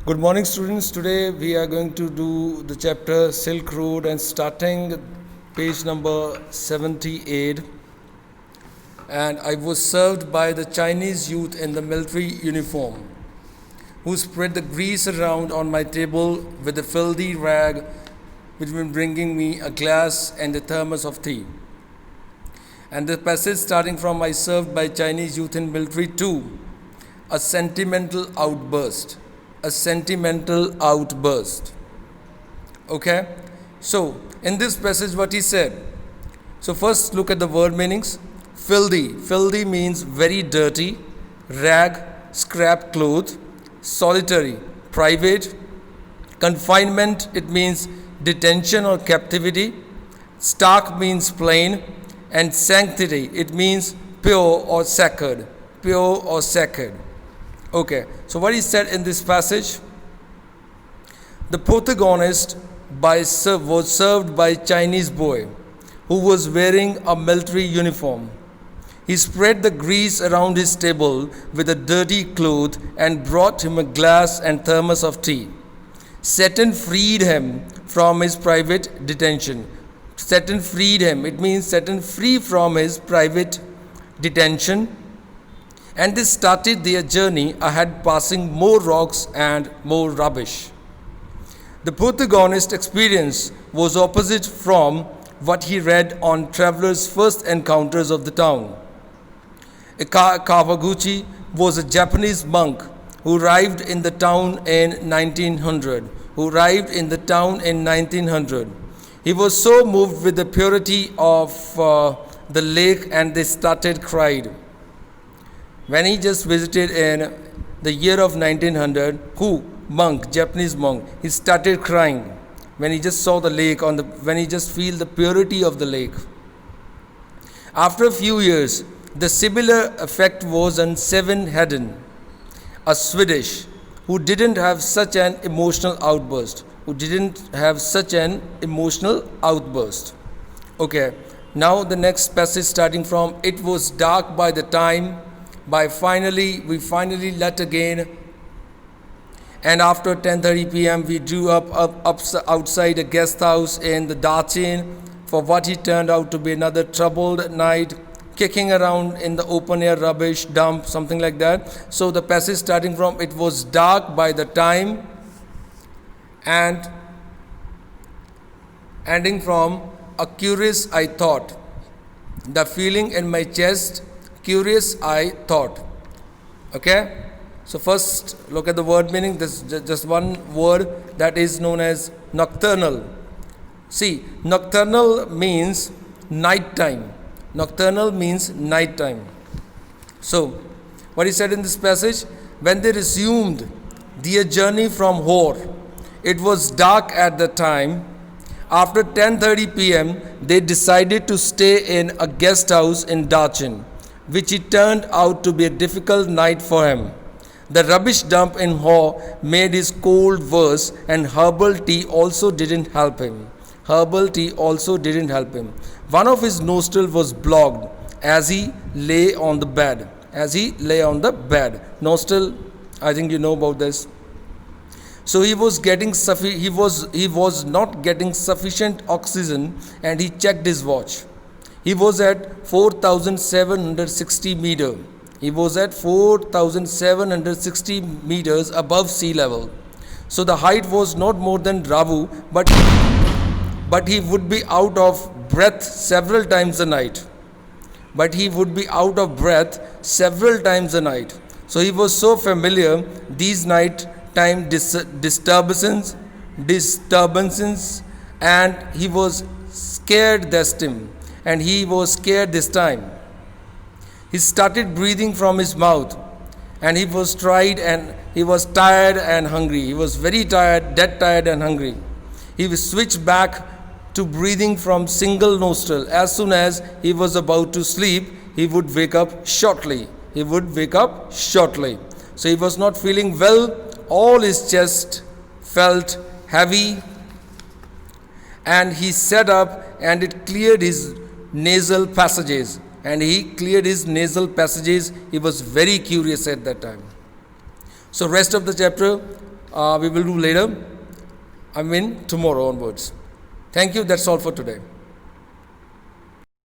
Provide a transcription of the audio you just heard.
Good morning, students. Today we are going to do the chapter Silk Road and starting page number 78. And I was served by the Chinese youth in the military uniform who spread the grease around on my table with a filthy rag between bringing me a glass and a thermos of tea. And the passage starting from I served by Chinese youth in military 2, a sentimental outburst. A sentimental outburst. Okay? So, in this passage, what he said. So, first look at the word meanings. Filthy. Filthy means very dirty. Rag, scrap cloth. Solitary, private. Confinement, it means detention or captivity. Stark means plain. And sanctity, it means pure or sacred. Pure or sacred. Okay, so what he said in this passage, the protagonist was served by a Chinese boy who was wearing a military uniform. He spread the grease around his table with a dirty cloth and brought him a glass and thermos of tea. Satan freed him from his private detention. Satan freed him, it means Satan free from his private detention. And they started their journey ahead, passing more rocks and more rubbish. The protagonist's experience was opposite from what he read on travelers' first encounters of the town. Kawaguchi was a Japanese monk who arrived in the town in 1900. He was so moved with the purity of the lake and they started crying. When he just visited in the year of 1900, Japanese monk, he started crying when he just saw the lake, when he just feel the purity of the lake. After a few years, the similar effect was on Seven Hedden, a Swedish, who didn't have such an emotional outburst. Okay, now the next passage starting from, it was dark by the time we finally let again, and after 10:30 p.m. we drew up outside a guest house in the Dachin for what he turned out to be another troubled night, kicking around in the open air rubbish dump, something like that. So the passage starting from it was dark by the time and ending from a curious I thought, the feeling in my chest, curious I thought. Okay, so first look at the word meaning. This is just one word that is known as nocturnal. See, nocturnal means nighttime. So what he said in this passage, when they resumed their journey from Hor, it was dark at the time. After 10:30 p.m. they decided to stay in a guest house in Dachin, which it turned out to be a difficult night for him. The rubbish dump in Hor made his cold worse, and herbal tea also didn't help him. One of his nostrils was blocked as he lay on the bed. Nostril, I think you know about this. So he was not getting sufficient oxygen, and he checked his watch. He was at 4,760 meters. He was at 4,760 meters above sea level. So the height was not more than Ravu, but he would be out of breath several times a night. So he was so familiar these night-time disturbances, and he was scared this time. He started breathing from his mouth, and he was tired and hungry. He was very tired, dead tired and hungry. He switched back to breathing from single nostril. As soon as he was about to sleep, he would wake up shortly. So he was not feeling well. All his chest felt heavy, and he sat up and it cleared his nasal passages. He was very curious at that time. So rest of the chapter, we will do later. I mean tomorrow onwards. Thank you. That's all for today.